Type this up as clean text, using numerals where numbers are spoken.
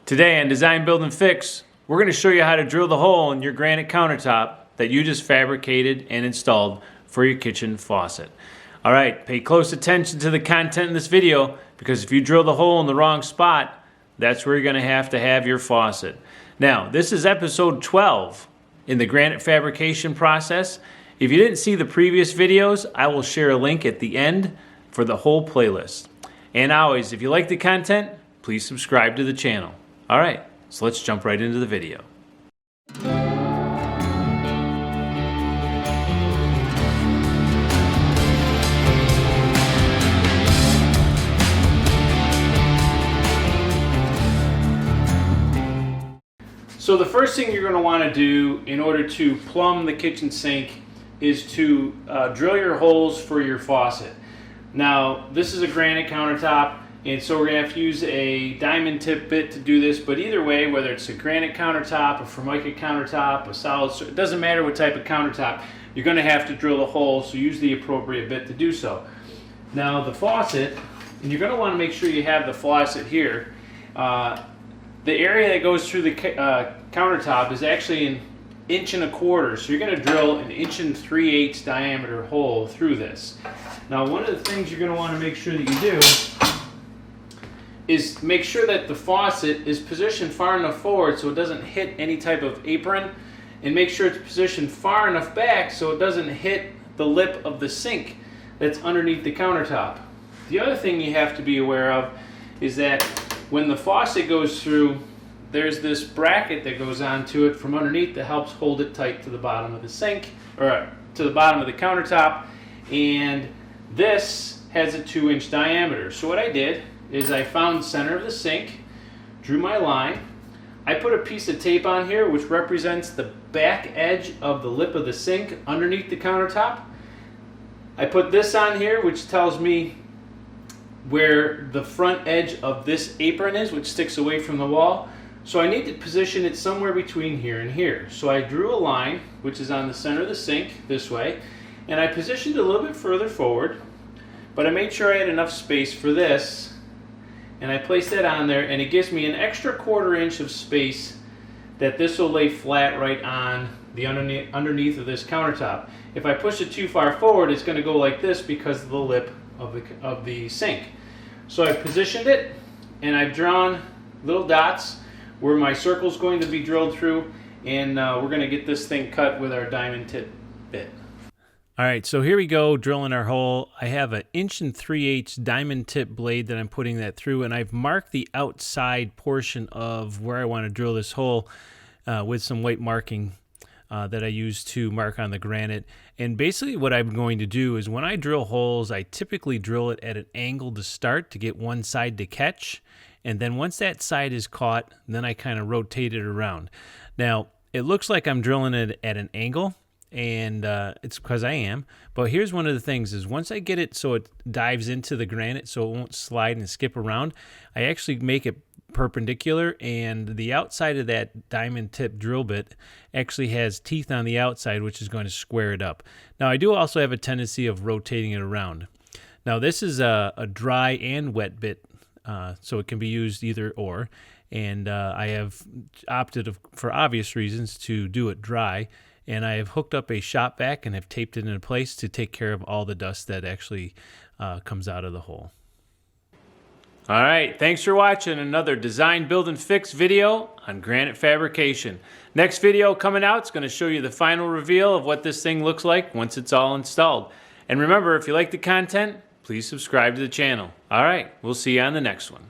Today on Design, Build, and Fix, we're going to show you how to drill the hole in your granite countertop that you just fabricated and installed for your kitchen faucet. All right, pay close attention to the content in this video because if you drill the hole in the wrong spot, that's where you're going to have your faucet. Now, this is episode 12 in the granite fabrication process. If you didn't see the previous videos, I will share a link at the end for the whole playlist. And always, if you like the content, please subscribe to the channel. All right, so let's jump right into the video. So the first thing you're going to want to do in order to plumb the kitchen sink is to drill your holes for your faucet. Now, this is a granite countertop, and so we're going to have to use a diamond tip bit to do this, but either way, whether it's a granite countertop, a Formica countertop, a solid, it doesn't matter what type of countertop, you're going to have to drill a hole, so use the appropriate bit to do so. Now the faucet, and you're going to want to make sure you have the faucet here. The area that goes through the countertop is actually an 1.25 inches, so you're going to drill an 1 3/8 diameter hole through this. Now, one of the things you're going to want to make sure that you do is make sure that the faucet is positioned far enough forward so it doesn't hit any type of apron, and make sure it's positioned far enough back so it doesn't hit the lip of the sink that's underneath the countertop. The other thing you have to be aware of is that when the faucet goes through, there's this bracket that goes onto it from underneath that helps hold it tight to the bottom of the sink, or to the bottom of the countertop, and this has a 2-inch diameter. So what I did is I found the center of the sink, drew my line, I put a piece of tape on here which represents the back edge of the lip of the sink underneath the countertop. I put this on here which tells me where the front edge of this apron is, which sticks away from the wall. So I need to position it somewhere between here and here. So I drew a line which is on the center of the sink this way, and I positioned it a little bit further forward, but I made sure I had enough space for this, and I placed that on there, and it gives me an extra 1/4 inch of space that this will lay flat right on the underneath of this countertop. If I push it too far forward, it's going to go like this because of the lip of the sink. So I've positioned it, and I've drawn little dots where my circle is going to be drilled through, and we're going to get this thing cut with our diamond tip bit. All right, so here we go, drilling our hole. I have an 1 3/8 diamond tip blade that I'm putting that through, and I've marked the outside portion of where I want to drill this hole with some white marking that I use to mark on the granite. And basically what I'm going to do is when I drill holes, I typically drill it at an angle to start to get one side to catch. And then once that side is caught, then I kind of rotate it around. Now, it looks like I'm drilling it at an angle, and it's because I am. But here's one of the things is once I get it so it dives into the granite so it won't slide and skip around, I actually make it perpendicular, and the outside of that diamond tip drill bit actually has teeth on the outside which is going to square it up. Now I do also have a tendency of rotating it around. Now this is a dry and wet bit, so it can be used either or, and I have opted for obvious reasons to do it dry, and I have hooked up a shop vac and have taped it in place to take care of all the dust that actually comes out of the hole. All right, thanks for watching another Design, Build, and Fix video on granite fabrication. Next video coming out is going to show you the final reveal of what this thing looks like once it's all installed. And remember, if you like the content, please subscribe to the channel. All right, we'll see you on the next one.